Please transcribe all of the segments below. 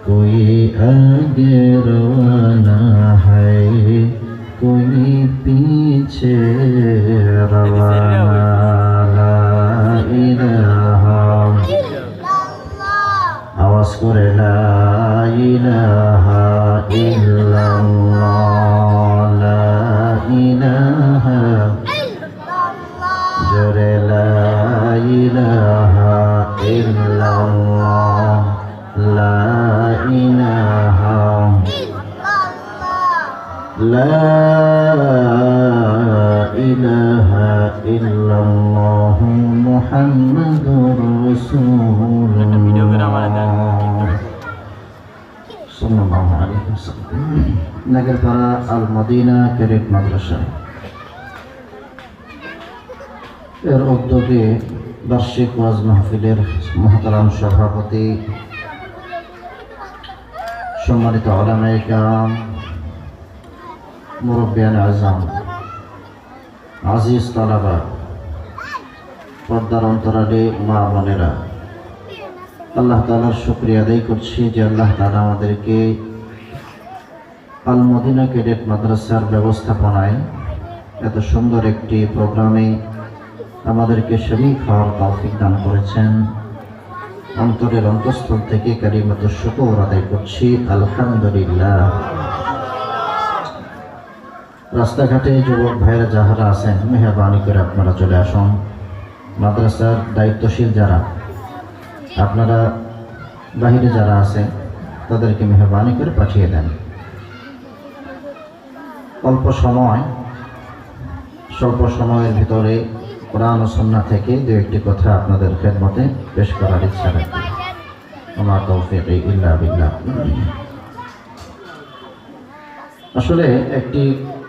कोई आगे रवाना है, कोई पीछे रवाना। ला इलाहा, आवाज करे ला इलाहा इल्लाल्लाह, ला इलाहा, जोरे ला इलाहा इल्लाल्लाह, ला इलाहा, ला इलाहा इल्लाल्लाह मुहम्मदुर রাসূলুল্লাহ সাল্লাল্লাহু আলাইহি ওয়াসাল্লাম। নগরপাড়া আল মদিনা ক্যাডেট মাদ্রাসা এর উদ্যোগে বার্ষিক ওয়াজ মাহফিলের মহতারাম সভাপতি, সম্মানিত উলামায়ে কেরাম, মুরব্বিয়ান আযম, আজিজ তালাবা, পর্দার অন্তরালে মা বোনেরা, আল্লাহ তাআলার শুকরিয়া আদায় করছি যে আল্লাহ তাআলা আমাদেরকে আল মদিনা ক্যাডেট মাদ্রাসার ব্যবস্থাপনায় এত সুন্দর একটি প্রোগ্রামে আমাদেরকে শরীক হওয়ার তৌফিক দান করেছেন। অন্তরের অন্তঃস্থল থেকে কালিমাতুশ শুকর আদায় করছি, আলহামদুলিল্লাহ। রাস্তাঘাটে যুবক ভাইরা যাহারা আছেন, মেহরবানি করে আপনারা চলে আসুন। মাদ্রাসার দায়িত্বশীল যারা, আপনারা বাহিরে যারা আছেন তাদেরকে মেহরবানি করে পাঠিয়ে দেন। স্বল্প সময়ের ভিতরে কোরআন ও সুন্নাহ থেকে দু একটি কথা আপনাদের খেদমতে পেশ করার ইচ্ছা রাখি। ওমা তৌফিক ইল্লা বিল্লাহ। আসলে একটি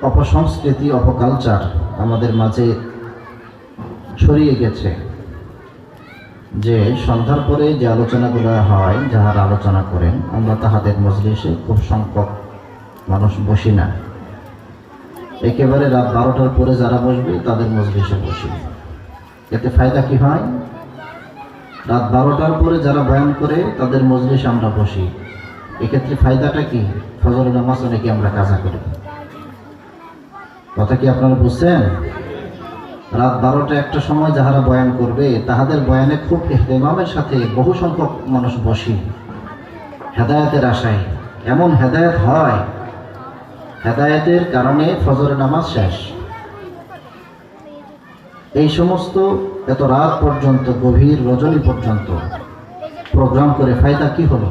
অপসংস্কৃতি, অপকালচার আমাদের মাঝে ছড়িয়ে গেছে যে সন্ধ্যার পরে যে আলোচনাগুলো হয়, যাহারা আলোচনা করেন, আমরা তাহাদের মজলিসে খুব সংখ্যক মানুষ বসি না। একেবারে রাত 12টার পরে যারা বসবে তাদের মজলিসে বসি। এতে ফায়দা কি হয়? রাত 12টার পরে যারা বয়ান করে তাদের মজলিসে আমরা বসি। এক্ষেত্রে ফায়দাটা কি? ফজরের নামাজ অনেকে আমরা কাজা করি। কথা কি আপনারা বুঝছেন? রাত 12টা একটা সময় যাহারা বয়ান করবে তাহাদের বয়ানে খুব ইহতিমামের সাথে বহু সংখ্যক মানুষ বসি, হেদায়েতের আশায়। এমন হেদায়েত হয়, হেদায়েতের কারণে ফজরের নামাজ শেষ। এই সমস্ত এত রাত পর্যন্ত, গভীর রজনী পর্যন্ত প্রোগ্রাম করে ফায়দা কি হলো?